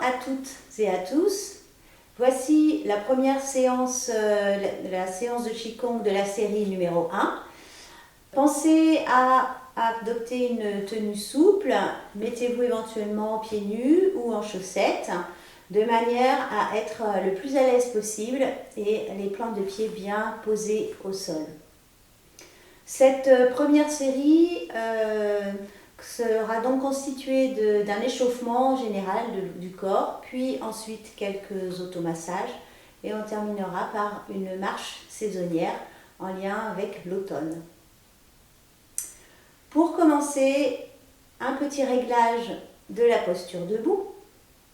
à toutes et à tous. Voici la première séance, la séance de Qigong de la série numéro 1. Pensez à adopter une tenue souple. Mettez-vous éventuellement pieds nus ou en chaussettes, de manière à être le plus à l'aise possible et les plantes de pied bien posées au sol. Cette première série sera donc constituée d'un échauffement général du corps, puis ensuite quelques automassages et on terminera par une marche saisonnière en lien avec l'automne. Pour commencer, un petit réglage de la posture debout.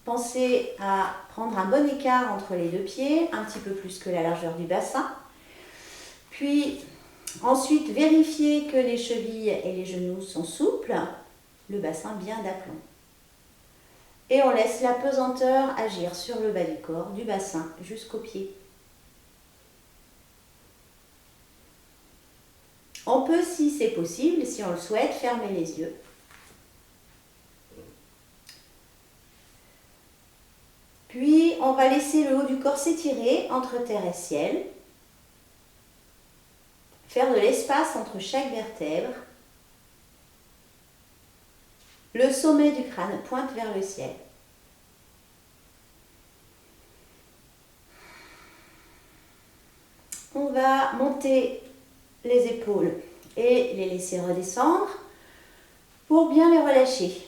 Pensez à prendre un bon écart entre les deux pieds, un petit peu plus que la largeur du bassin. Puis ensuite, vérifiez que les chevilles et les genoux sont souples, le bassin bien d'aplomb. Et on laisse la pesanteur agir sur le bas du corps, du bassin jusqu'aux pieds. On peut, si c'est possible, si on le souhaite, fermer les yeux. Puis, on va laisser le haut du corps s'étirer entre terre et ciel. Faire de l'espace entre chaque vertèbre. Le sommet du crâne pointe vers le ciel. On va monter les épaules et les laisser redescendre pour bien les relâcher.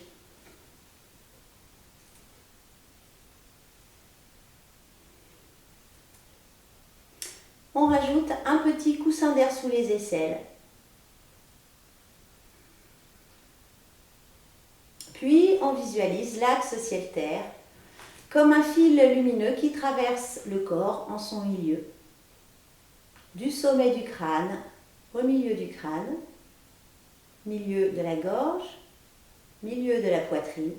On rajoute un petit coussin d'air sous les aisselles. Puis on visualise l'axe ciel-terre comme un fil lumineux qui traverse le corps en son milieu. Du sommet du crâne au milieu du crâne, milieu de la gorge, milieu de la poitrine,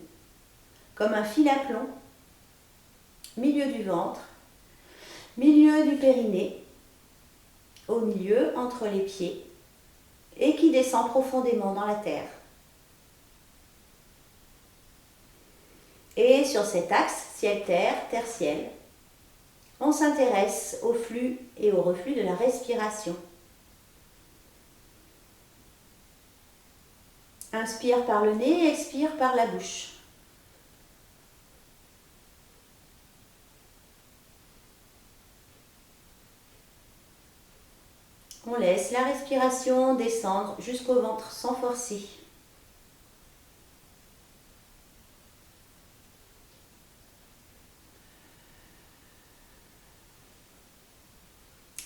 comme un fil à plomb, milieu du ventre, milieu du périnée, au milieu entre les pieds et qui descend profondément dans la terre. Et sur cet axe ciel-terre, terre-ciel, on s'intéresse au flux et au reflux de la respiration. Inspire par le nez, expire par la bouche. On laisse la respiration descendre jusqu'au ventre sans forcer.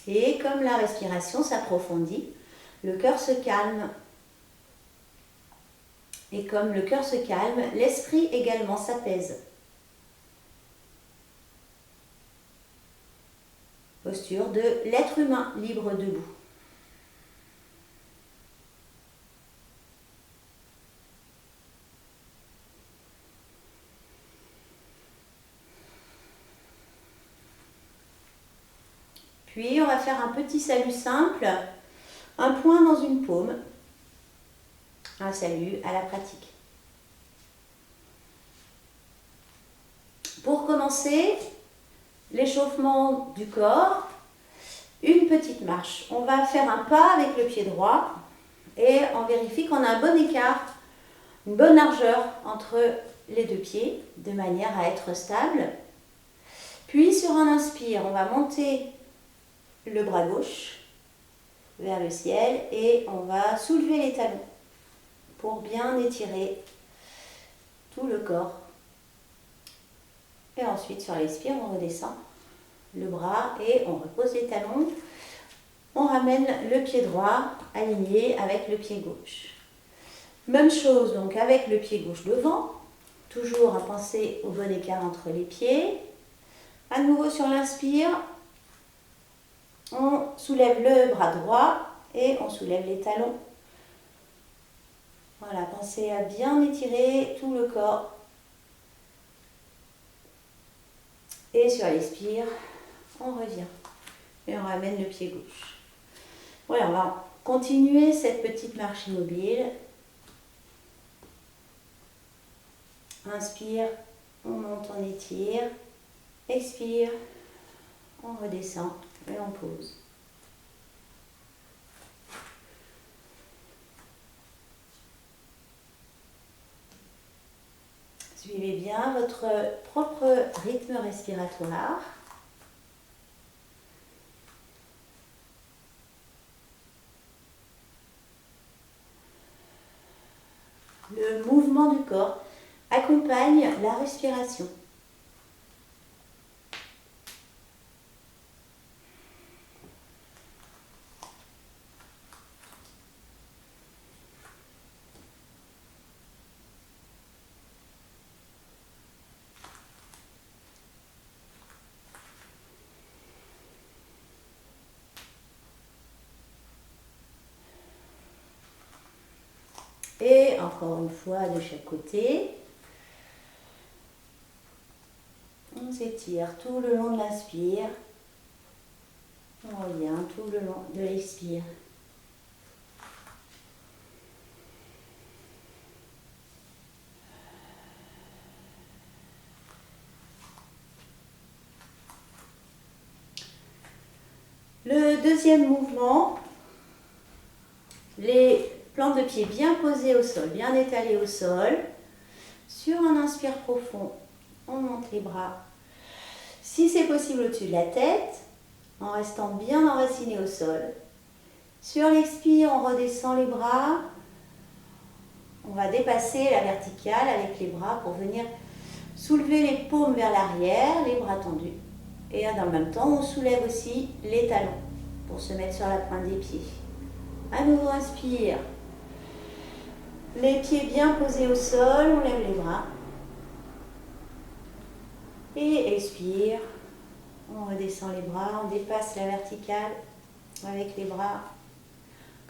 Et comme la respiration s'approfondit, le cœur se calme. Et comme le cœur se calme, l'esprit également s'apaise. Posture de l'être humain libre debout. Puis on va faire un petit salut simple, un point dans une paume, un salut à la pratique. Pour commencer, l'échauffement du corps, une petite marche. On va faire un pas avec le pied droit et on vérifie qu'on a un bon écart, une bonne largeur entre les deux pieds, de manière à être stable. Puis sur un inspire, on va monter le bras gauche vers le ciel et on va soulever les talons pour bien étirer tout le corps. Et ensuite sur l'expire, on redescend le bras et on repose les talons. On ramène le pied droit aligné avec le pied gauche. Même chose donc avec le pied gauche devant, toujours à penser au bon écart entre les pieds. À nouveau sur l'inspire, on soulève le bras droit et on soulève les talons. Voilà, pensez à bien étirer tout le corps. Et sur l'expire, on revient et on ramène le pied gauche. Voilà, on va continuer cette petite marche immobile. Inspire, On monte, on étire. Expire. On redescend et on pose. Suivez bien votre propre rythme respiratoire. Le mouvement du corps accompagne la respiration. Et encore une fois de chaque côté. On s'étire tout le long de l'inspire. On revient tout le long de l'expire. Le deuxième mouvement, les plantes de pied bien posées au sol, bien étalées au sol. Sur un inspire profond, on monte les bras. Si c'est possible au-dessus de la tête, en restant bien enraciné au sol. Sur l'expire, on redescend les bras. On va dépasser la verticale avec les bras pour venir soulever les paumes vers l'arrière, les bras tendus. Et dans le même temps, on soulève aussi les talons pour se mettre sur la pointe des pieds. À nouveau, inspire. Les pieds bien posés au sol, on lève les bras. Et expire. On redescend les bras, on dépasse la verticale avec les bras.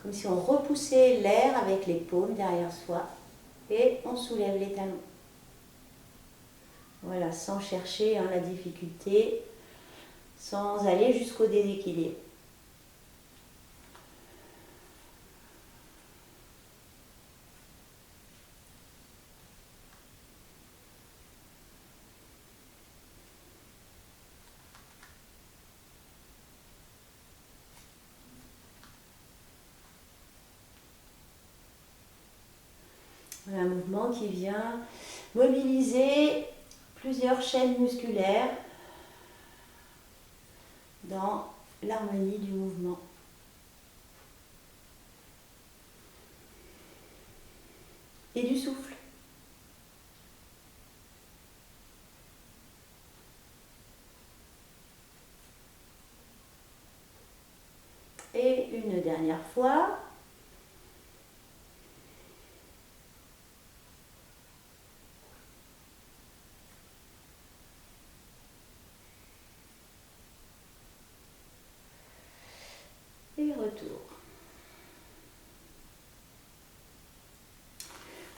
Comme si on repoussait l'air avec les paumes derrière soi. Et on soulève les talons. Voilà, sans chercher la difficulté, sans aller jusqu'au déséquilibre. Un mouvement qui vient mobiliser plusieurs chaînes musculaires dans l'harmonie du mouvement. Et du souffle. Et une dernière fois. Et retour.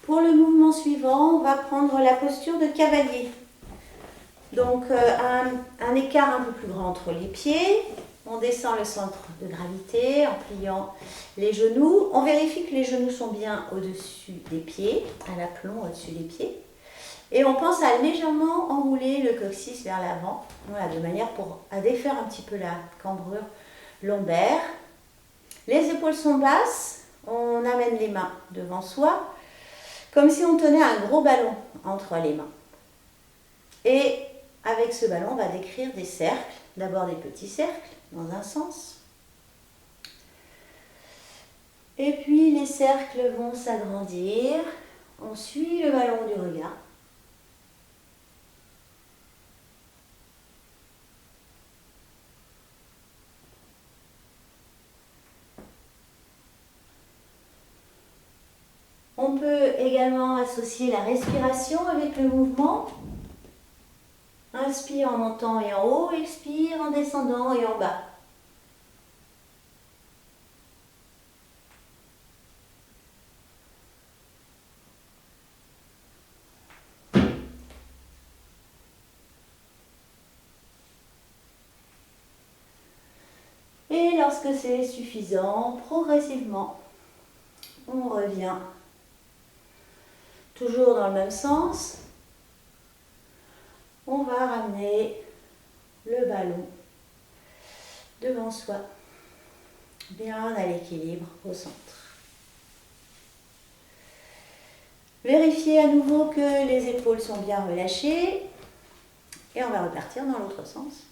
Pour le mouvement suivant, on va prendre la posture de cavalier. Donc un écart un peu plus grand entre les pieds. On descend le centre de gravité en pliant les genoux. On vérifie que les genoux sont bien au-dessus des pieds, à l'aplomb au-dessus des pieds. Et on pense à légèrement enrouler le coccyx vers l'avant, voilà, de manière à défaire un petit peu la cambrure lombaire. Les épaules sont basses, on amène les mains devant soi, comme si on tenait un gros ballon entre les mains. Et avec ce ballon, on va décrire des cercles, d'abord des petits cercles dans un sens. Et puis les cercles vont s'agrandir, on suit le ballon du regard. On peut également associer la respiration avec le mouvement. Inspire en montant et en haut, expire en descendant et en bas. Et lorsque c'est suffisant, progressivement, on revient toujours dans le même sens. on va ramener le ballon devant soi, bien à l'équilibre au centre. Vérifiez à nouveau que les épaules sont bien relâchées et on va repartir dans l'autre sens.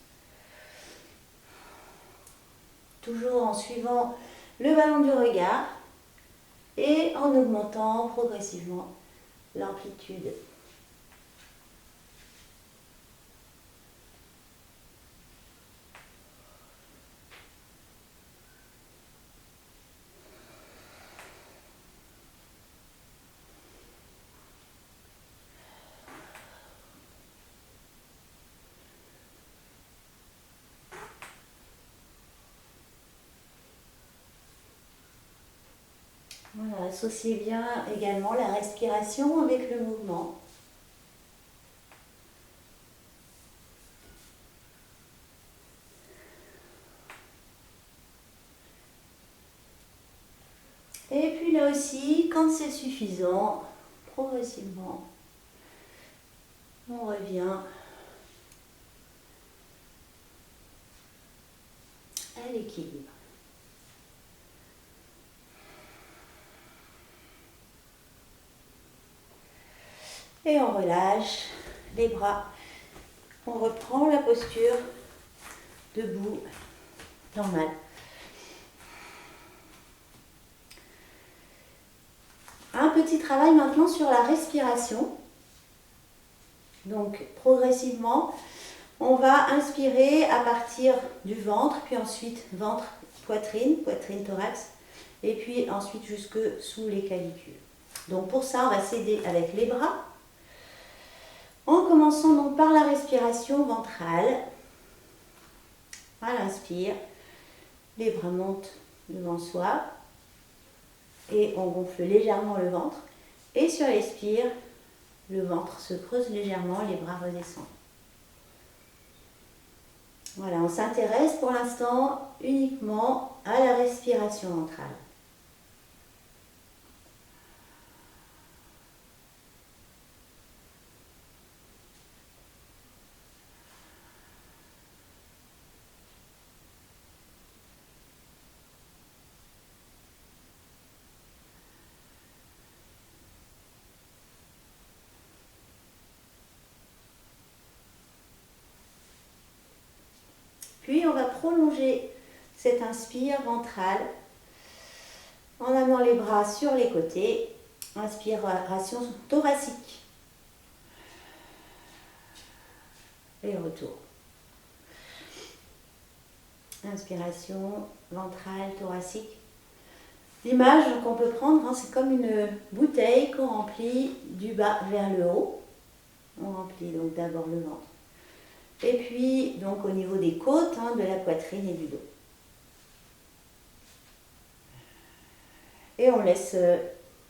Toujours en suivant le ballon du regard et en augmentant progressivement l'amplitude. Voilà, associez bien également la respiration avec le mouvement. Et puis là aussi, quand c'est suffisant, progressivement, on revient à l'équilibre. Et on relâche les bras. On reprend la posture debout, normale. Un petit travail maintenant sur la respiration. Donc progressivement, on va inspirer à partir du ventre, puis ensuite ventre, poitrine, poitrine, thorax, et puis ensuite jusque sous les clavicules. Donc pour ça, on va s'aider avec les bras. En commençant donc par la respiration ventrale. À l'inspire, les bras montent devant soi et on gonfle légèrement le ventre. Et sur l'expire, le ventre se creuse légèrement, les bras redescendent. Voilà, on s'intéresse pour l'instant uniquement à la respiration ventrale. Puis on va prolonger cette inspire ventrale en amenant les bras sur les côtés. Inspiration thoracique. Et retour. Inspiration ventrale, thoracique. L'image qu'on peut prendre, c'est comme une bouteille qu'on remplit du bas vers le haut. On remplit donc d'abord le ventre. Et puis, donc au niveau des côtes, de la poitrine et du dos. Et on laisse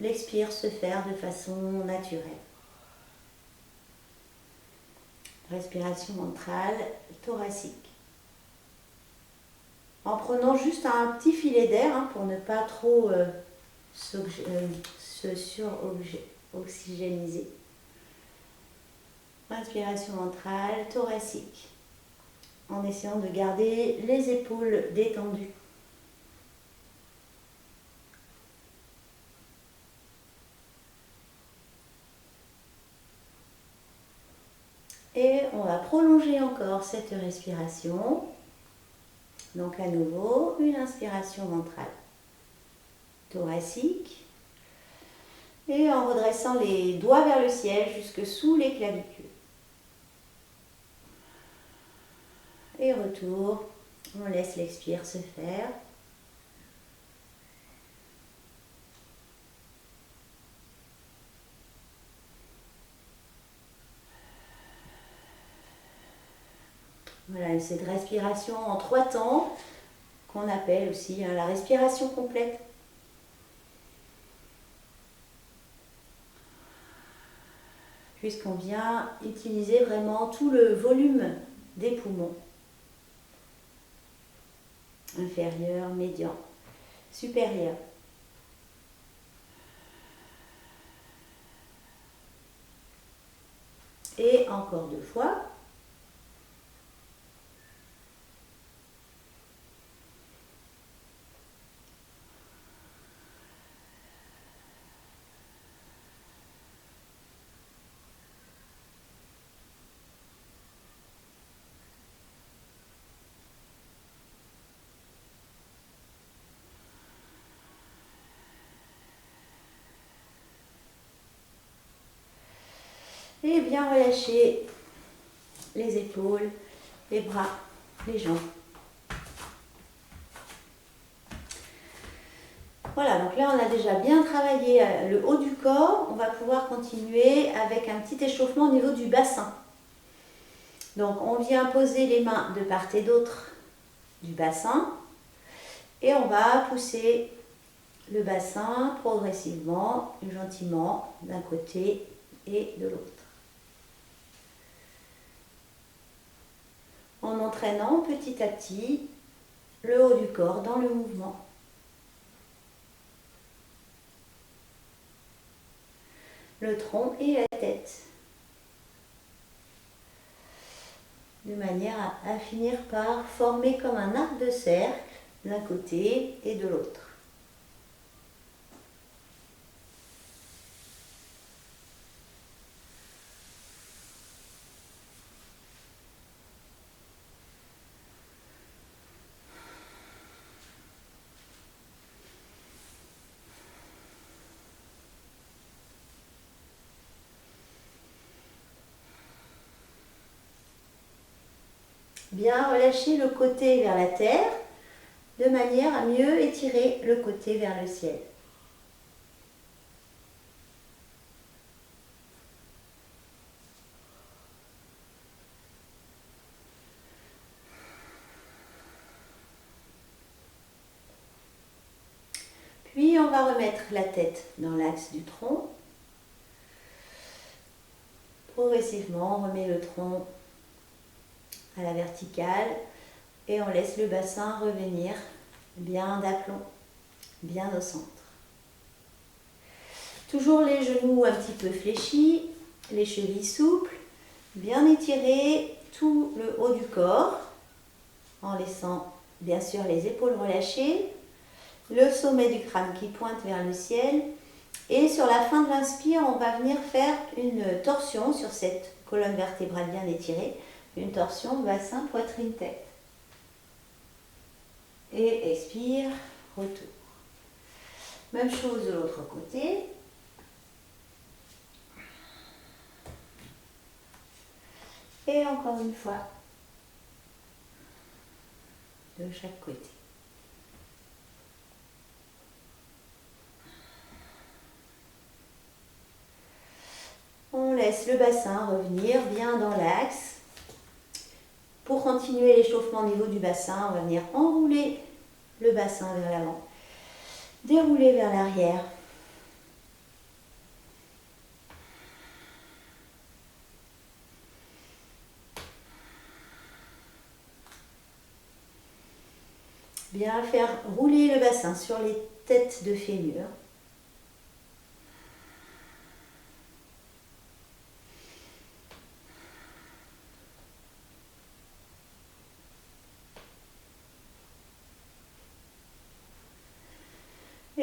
l'expire se faire de façon naturelle. Respiration ventrale, thoracique. En prenant juste un petit filet d'air pour ne pas trop se sur-oxygéniser. Inspiration ventrale, thoracique. En essayant de garder les épaules détendues. Et on va prolonger encore cette respiration. Donc à nouveau, une inspiration ventrale, thoracique. Et en redressant les doigts vers le ciel jusque sous les clavicules. Et retour, on laisse l'expire se faire. Voilà, cette respiration en 3 temps, qu'on appelle aussi la respiration complète. Puisqu'on vient utiliser vraiment tout le volume des poumons. Inférieur, médian, supérieur. Et encore 2 fois. Et bien relâcher les épaules, les bras, les jambes. Voilà, donc là on a déjà bien travaillé le haut du corps. On va pouvoir continuer avec un petit échauffement au niveau du bassin. Donc on vient poser les mains de part et d'autre du bassin et on va pousser le bassin progressivement, gentiment, d'un côté et de l'autre. En entraînant petit à petit le haut du corps dans le mouvement. Le tronc et la tête. De manière à finir par former comme un arc de cercle d'un côté et de l'autre. Bien relâcher le côté vers la terre, de manière à mieux étirer le côté vers le ciel. Puis on va remettre la tête dans l'axe du tronc. Progressivement, on remet le tronc à la verticale et on laisse le bassin revenir bien d'aplomb, bien au centre. Toujours les genoux un petit peu fléchis, les chevilles souples, bien étirer tout le haut du corps en laissant bien sûr les épaules relâchées, le sommet du crâne qui pointe vers le ciel et sur la fin de l'inspire, on va venir faire une torsion sur cette colonne vertébrale bien étirée, une torsion bassin, poitrine, tête. Et expire, retour. Même chose de l'autre côté. Et encore une fois, de chaque côté. On laisse le bassin revenir bien dans l'axe. Pour continuer l'échauffement au niveau du bassin, on va venir enrouler le bassin vers l'avant, dérouler vers l'arrière. Bien faire rouler le bassin sur les têtes de fémur.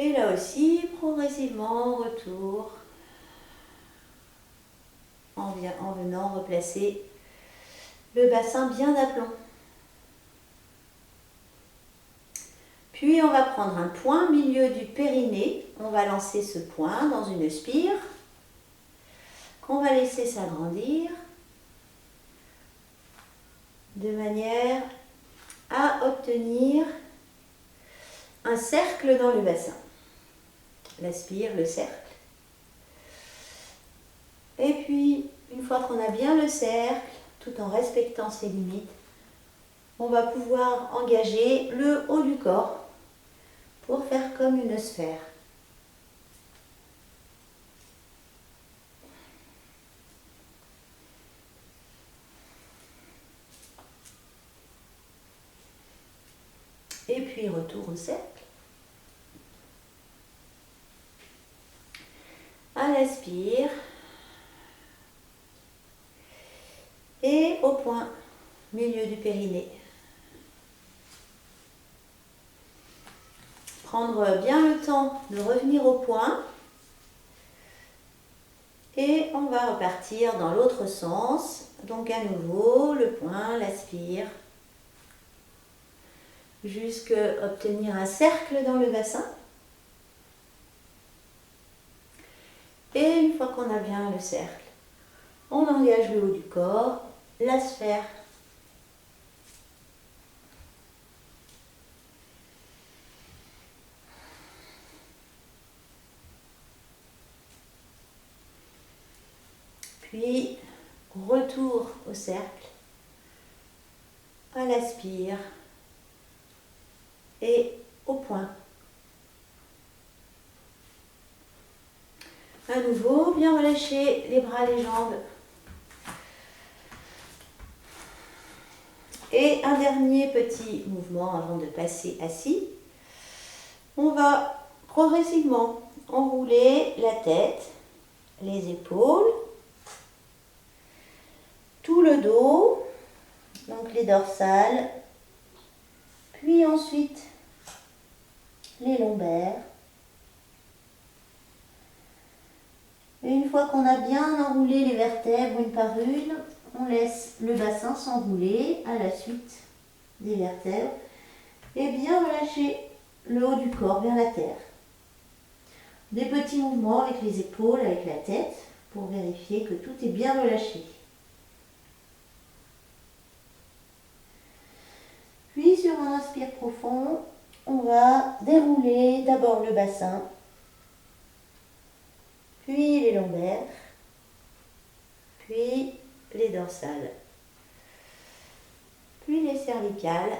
Et là aussi, progressivement, retour, en venant replacer le bassin bien d'aplomb. Puis on va prendre un point milieu du périnée, on va lancer ce point dans une spire, qu'on va laisser s'agrandir, de manière à obtenir un cercle dans le bassin. La spire, le cercle. Et puis, une fois qu'on a bien le cercle, tout en respectant ses limites, on va pouvoir engager le haut du corps pour faire comme une sphère. Et puis retour au cercle. À l'inspire. Et au point, milieu du périnée. Prendre bien le temps de revenir au point. Et on va repartir dans l'autre sens. Donc à nouveau, le point, l'aspire. Jusqu'à obtenir un cercle dans le bassin. Et une fois qu'on a bien le cercle, On engage le haut du corps, la sphère. Puis, retour au cercle. À l'aspire et au point. À nouveau, bien relâcher les bras, les jambes. Et un dernier petit mouvement avant de passer assis. On va progressivement enrouler la tête, les épaules, tout le dos, donc les dorsales, puis ensuite les lombaires. Et une fois qu'on a bien enroulé les vertèbres une par une, on laisse le bassin s'enrouler à la suite des vertèbres et bien relâcher le haut du corps vers la terre. Des petits mouvements avec les épaules, avec la tête, pour vérifier que tout est bien relâché. Puis sur un inspire profond, on va dérouler d'abord le bassin, puis les lombaires, puis les dorsales, puis les cervicales,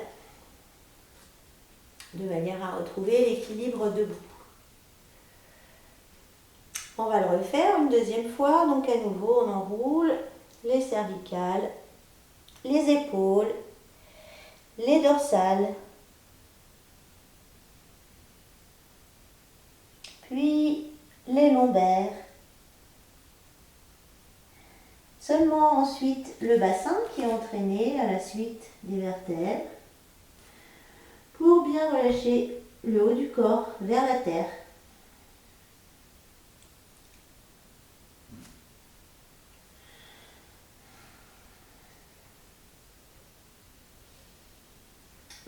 de manière à retrouver l'équilibre debout. On va le refaire une deuxième fois, donc à nouveau on enroule les cervicales, les épaules, les dorsales, puis les lombaires. Seulement ensuite le bassin qui est entraîné à la suite des vertèbres pour bien relâcher le haut du corps vers la terre.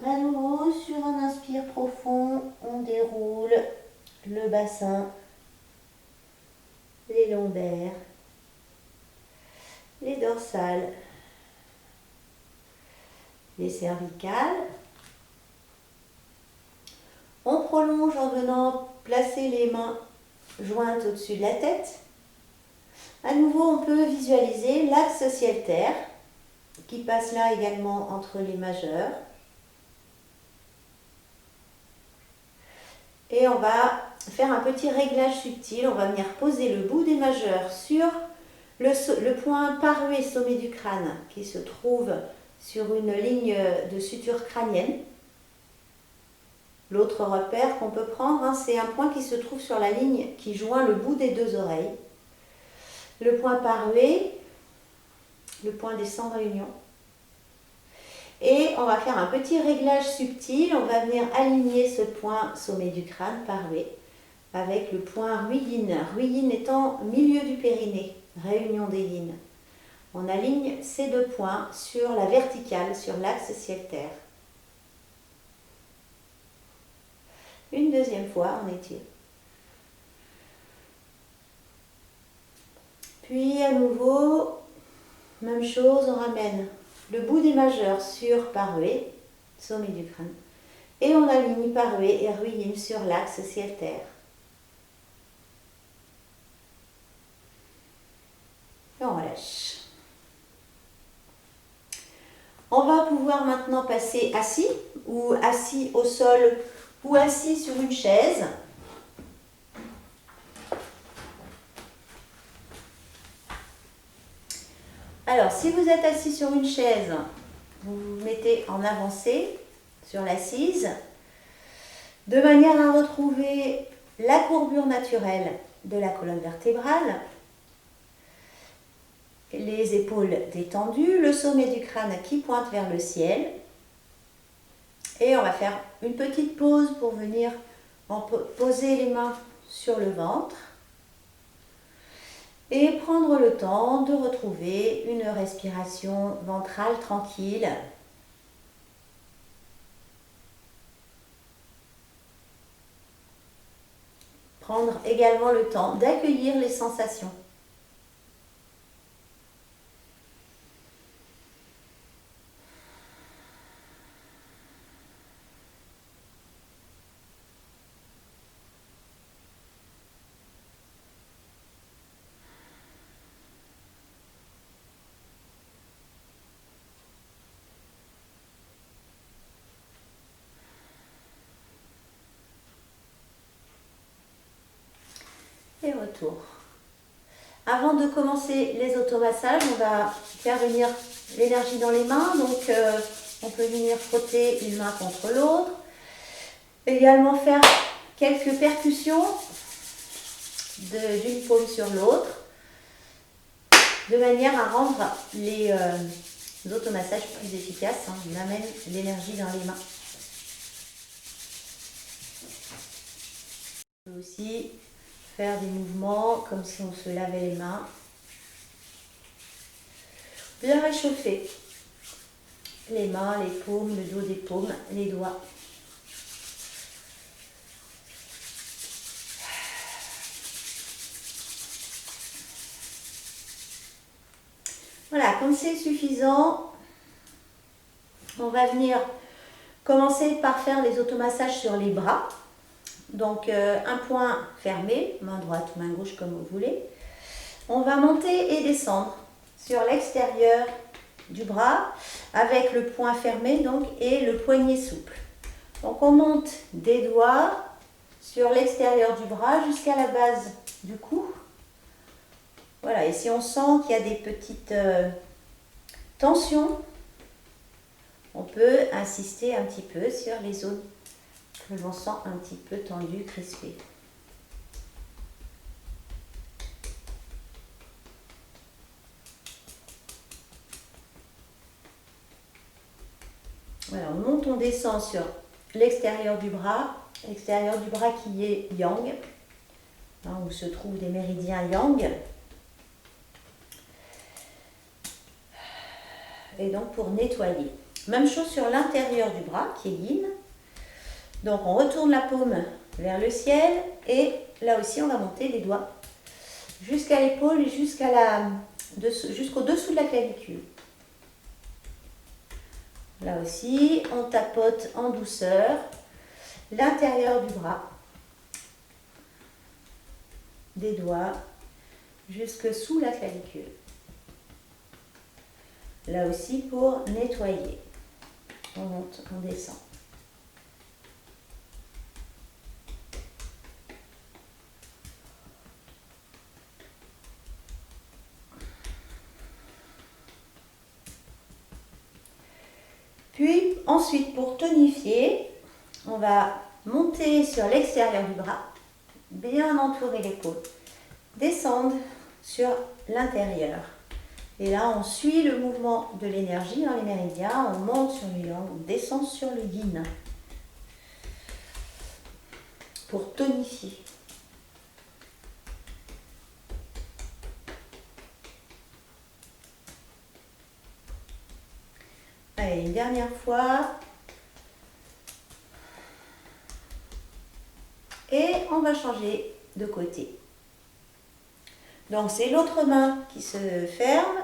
À nouveau, sur un inspire profond, on déroule le bassin, les lombaires, les dorsales, les cervicales. On prolonge en venant placer les mains jointes au-dessus de la tête. À nouveau, on peut visualiser l'axe ciel-terre qui passe là également entre les majeurs. Et on va faire un petit réglage subtil. On va venir poser le bout des majeurs sur le point parué sommet du crâne qui se trouve sur une ligne de suture crânienne. L'autre repère qu'on peut prendre, c'est un point qui se trouve sur la ligne qui joint le bout des deux oreilles. Le point parué, le point des sans réunion. Et on va faire un petit réglage subtil. On va venir aligner ce point sommet du crâne parué avec le point Ruyi-yin. Ruyi-yin étant milieu du périnée, réunion des yin. On aligne ces deux points sur la verticale, sur l'axe ciel-terre. Une deuxième fois, on étire. Puis à nouveau, même chose, on ramène le bout des majeurs sur parué, sommet du crâne. Et on aligne parué et Ruyi-yin sur l'axe ciel-terre. Et on relâche. On va pouvoir maintenant passer assis, ou assis au sol, ou assis sur une chaise. Alors, si vous êtes assis sur une chaise, vous vous mettez en avancée sur l'assise, de manière à retrouver la courbure naturelle de la colonne vertébrale, les épaules détendues, le sommet du crâne qui pointe vers le ciel. Et on va faire une petite pause pour venir poser les mains sur le ventre et prendre le temps de retrouver une respiration ventrale tranquille. Prendre également le temps d'accueillir les sensations. tour. Avant de commencer les automassages, on va faire venir l'énergie dans les mains. Donc, on peut venir frotter une main contre l'autre. Également faire quelques percussions d'une paume sur l'autre, de manière à rendre les automassages plus efficaces. On amène l'énergie dans les mains. On peut aussi faire des mouvements comme si on se lavait les mains. Bien réchauffer les mains, les paumes, le dos des paumes, les doigts. Voilà, comme c'est suffisant, on va venir commencer par faire les automassages sur les bras. Donc un point fermé, main droite ou main gauche comme vous voulez. On va monter et descendre sur l'extérieur du bras avec le poing fermé donc, et le poignet souple. Donc on monte des doigts sur l'extérieur du bras jusqu'à la base du cou. Voilà, et si on sent qu'il y a des petites tensions, on peut insister un petit peu sur les zones que l'on sent un petit peu tendues, crispées. Voilà, on monte, on descend sur l'extérieur du bras qui est yang, où se trouvent des méridiens yang. Et donc pour nettoyer. Même chose sur l'intérieur du bras qui est yin. Donc on retourne la paume vers le ciel et là aussi on va monter les doigts jusqu'à l'épaule et jusqu'au dessous de la clavicule. Là aussi on tapote en douceur l'intérieur du bras, des doigts jusque sous la clavicule. Là aussi pour nettoyer. On monte, on descend. Puis ensuite pour tonifier, on va monter sur l'extérieur du bras, bien entourer l'épaule, descendre sur l'intérieur. Et là, on suit le mouvement de l'énergie dans les méridiens, on monte sur le yang, on descend sur le yin pour tonifier. Allez, une dernière fois. Et on va changer de côté. Donc, c'est l'autre main qui se ferme,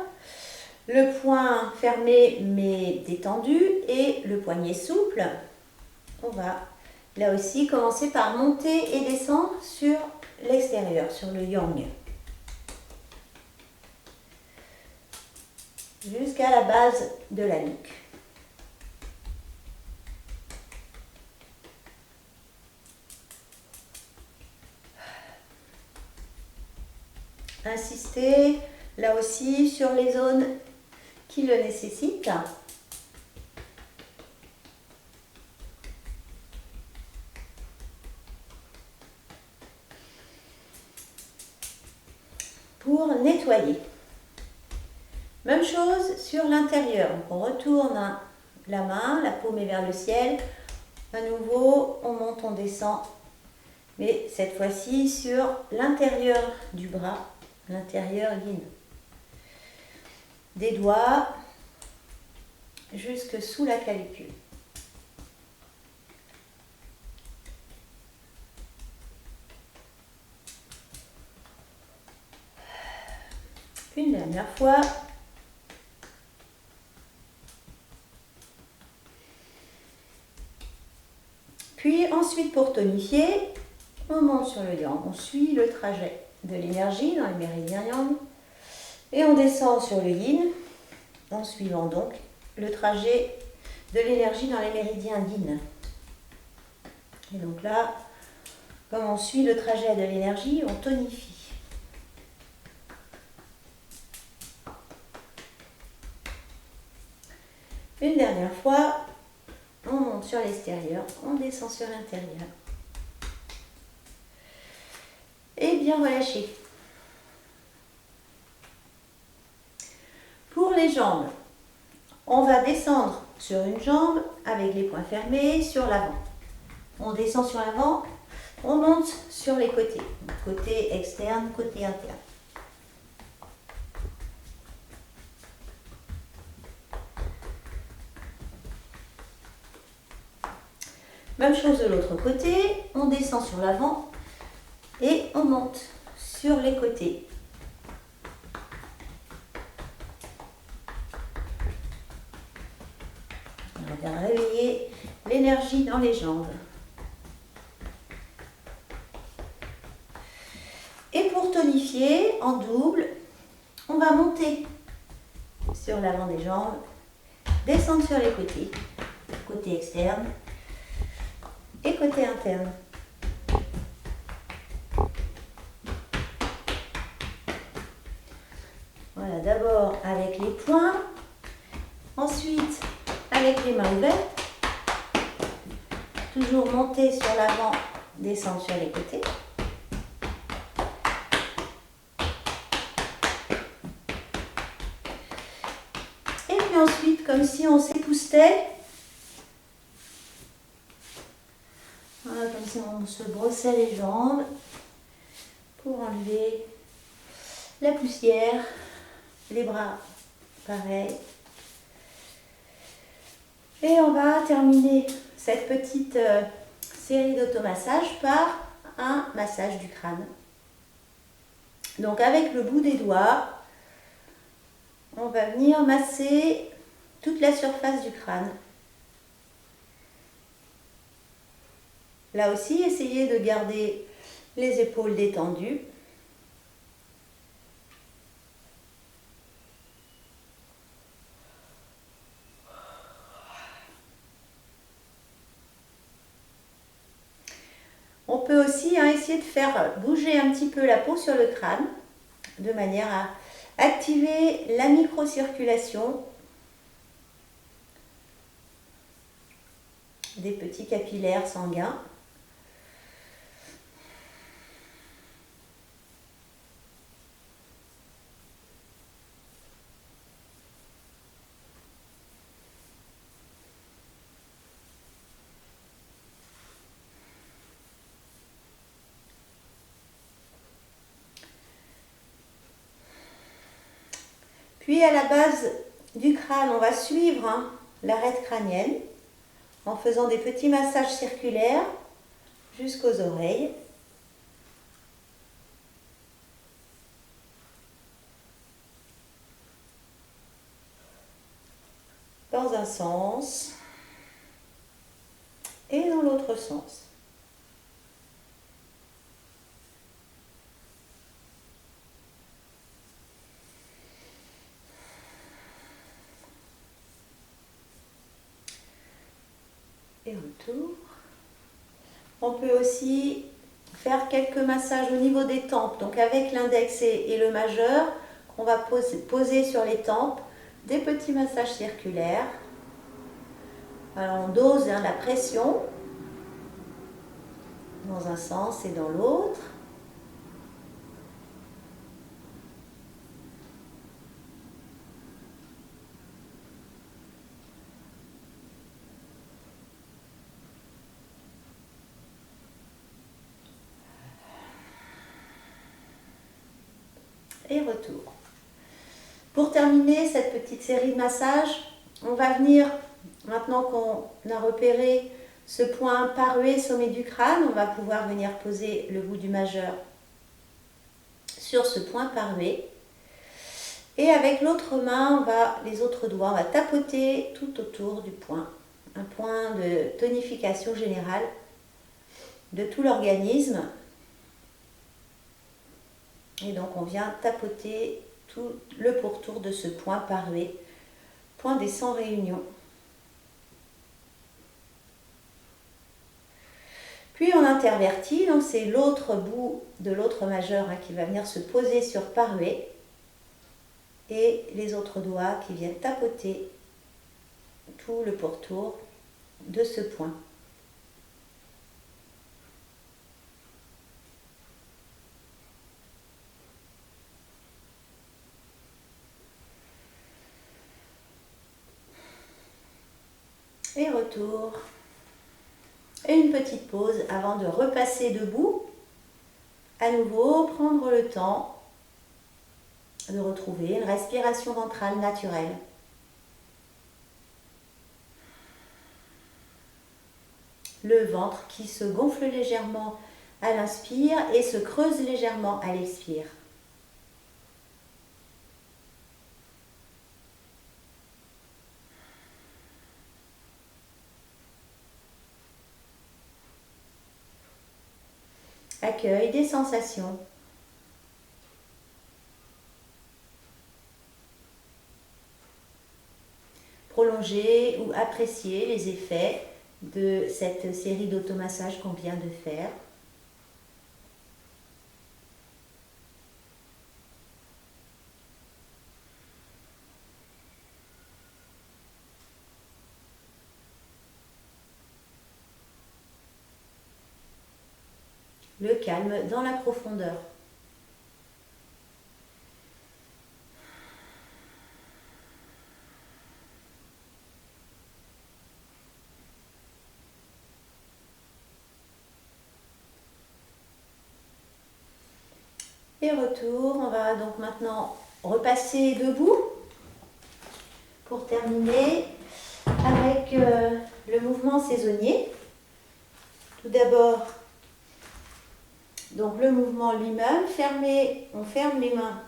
le poing fermé mais détendu et le poignet souple. On va là aussi commencer par monter et descendre sur l'extérieur, sur le yang. Jusqu'à la base de la nuque. Insister là aussi sur les zones qui le nécessitent. Pour nettoyer. Même chose sur l'intérieur. On retourne la main, la paume est vers le ciel. À nouveau, on monte, on descend. Mais cette fois-ci sur l'intérieur du bras, l'intérieur yin. Des doigts jusque sous la clavicule. Une dernière fois. Puis ensuite pour tonifier, on monte sur le yang, on suit le trajet de l'énergie dans les méridiens yang et on descend sur le yin en suivant donc le trajet de l'énergie dans les méridiens yin. Et donc là, comme on suit le trajet de l'énergie, on tonifie. Une dernière fois, on monte sur l'extérieur, on descend sur l'intérieur. Et bien relâché. Pour les jambes, on va descendre sur une jambe avec les poings fermés sur l'avant. On descend sur l'avant, on monte sur les côtés. Côté externe, côté interne. Même chose de l'autre côté, on descend sur l'avant et on monte sur les côtés. On va réveiller l'énergie dans les jambes. Et pour tonifier en double, on va monter sur l'avant des jambes, descendre sur les côtés, côté externe et côté interne. Voilà, d'abord avec les poings, ensuite avec les mains ouvertes, toujours monter sur l'avant, descendre sur les côtés. Et puis ensuite, comme si on s'époussetait, voilà, comme si on se brossait les jambes pour enlever la poussière, les bras, pareil. Et on va terminer cette petite série d'automassages par un massage du crâne. Donc avec le bout des doigts, on va venir masser toute la surface du crâne. Là aussi, essayez de garder les épaules détendues. On peut aussi essayer de faire bouger un petit peu la peau sur le crâne, de manière à activer la microcirculation des petits capillaires sanguins. Puis à la base du crâne, on va suivre l'arête crânienne en faisant des petits massages circulaires jusqu'aux oreilles. Dans un sens et dans l'autre sens. Et retour. On peut aussi faire quelques massages au niveau des tempes. Donc avec l'index et le majeur, on va poser sur les tempes des petits massages circulaires. Alors on dose la pression dans un sens et dans l'autre. Et retour. Pour terminer cette petite série de massages, on va venir, maintenant qu'on a repéré ce point parué sommet du crâne, on va pouvoir venir poser le bout du majeur sur ce point parué. Et avec l'autre main, les autres doigts, on va tapoter tout autour du point. Un point de tonification générale de tout l'organisme. Et donc on vient tapoter tout le pourtour de ce point parué, point des 100 réunions. Puis on intervertit, donc c'est l'autre bout de l'autre majeur qui va venir se poser sur parué et les autres doigts qui viennent tapoter tout le pourtour de ce point. Et retour. Et une petite pause avant de repasser debout. À nouveau, prendre le temps de retrouver une respiration ventrale naturelle. Le ventre qui se gonfle légèrement à l'inspire et se creuse légèrement à l'expire. Accueil des sensations. Prolonger ou apprécier les effets de cette série d'automassages qu'on vient de faire. Le calme dans la profondeur. Et retour, on va donc maintenant repasser debout pour terminer avec le mouvement saisonnier. Tout d'abord, donc le mouvement lui-même, on ferme les mains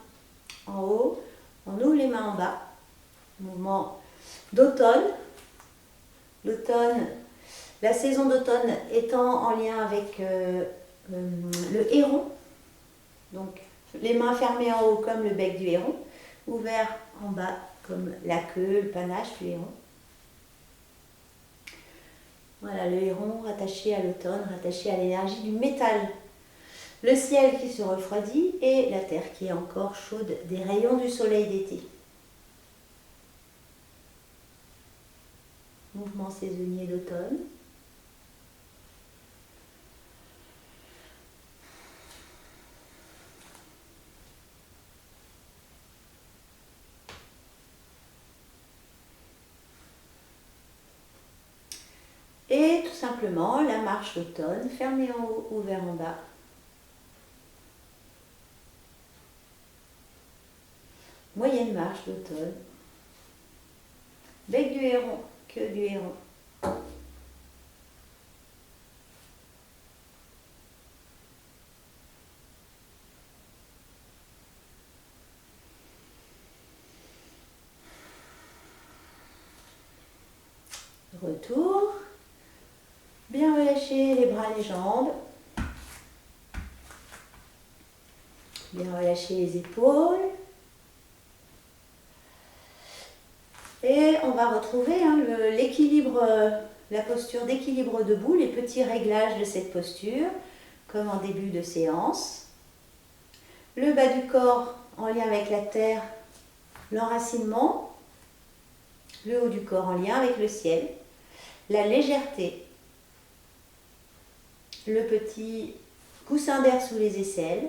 en haut, on ouvre les mains en bas. Mouvement d'automne. L'automne, la saison d'automne étant en lien avec le héron. Donc les mains fermées en haut comme le bec du héron, ouvert en bas comme la queue, le panache du héron. Voilà, le héron rattaché à l'automne, rattaché à l'énergie du métal. Le ciel qui se refroidit et la terre qui est encore chaude des rayons du soleil d'été. Mouvement saisonnier d'automne. Et tout simplement la marche d'automne, fermée en haut, ouvert en bas. Moyenne marche d'automne. Bec du héron, queue du héron. Retour. Bien relâcher les bras, les jambes. Bien relâcher les épaules. Et on va retrouver l'équilibre, la posture d'équilibre debout, les petits réglages de cette posture, comme en début de séance. Le bas du corps en lien avec la terre, l'enracinement. Le haut du corps en lien avec le ciel. La légèreté. Le petit coussin d'air sous les aisselles.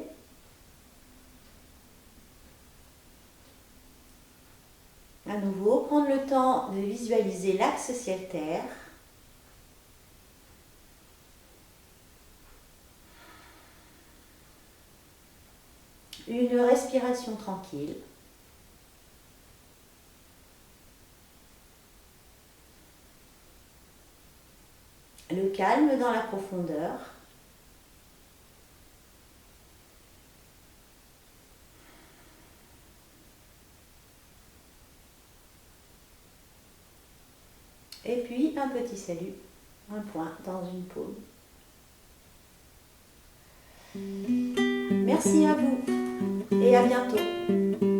À nouveau, prendre le temps de visualiser l'axe ciel-terre. Une respiration tranquille. Le calme dans la profondeur. Et puis un petit salut, un point dans une paume. Merci à vous et à bientôt.